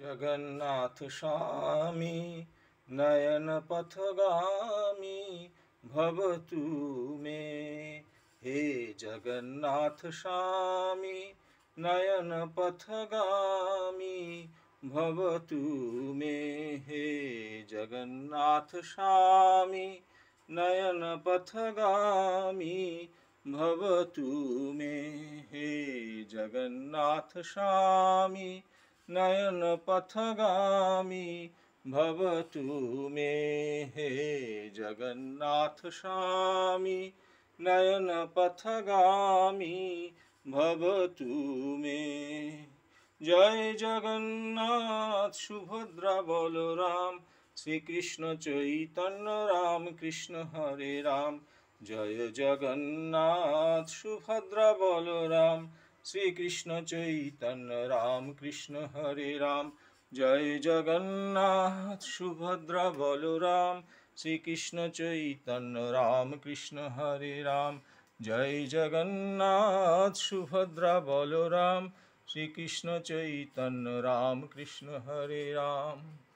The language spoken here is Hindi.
जगन्नाथ स्वामी नयन पथगामी भवतु मे। हे जगन्नाथ स्वामी नयन पथगामी भवतु मे। हे जगन्नाथ स्वामी नयन पथगामी भवतु मे। हे जगन्नाथ स्वामी नयन पथगामी भवतु मे। हे जगन्नाथ स्वामी नयन पथगामी भवतु मे। जय जगन्नाथ सुभद्रा बलराम श्री कृष्ण चैतन्य राम कृष्ण हरे राम। जय जगन्नाथ सुभद्रा बलराम श्री कृष्ण चैतन्य राम कृष्ण हरे राम। जय जगन्नाथ सुभद्रा बलराम श्री कृष्ण चैतन्य राम कृष्ण हरे राम। जय जगन्नाथ सुभद्रा बलराम श्री कृष्ण चैतन्य राम कृष्ण हरे राम।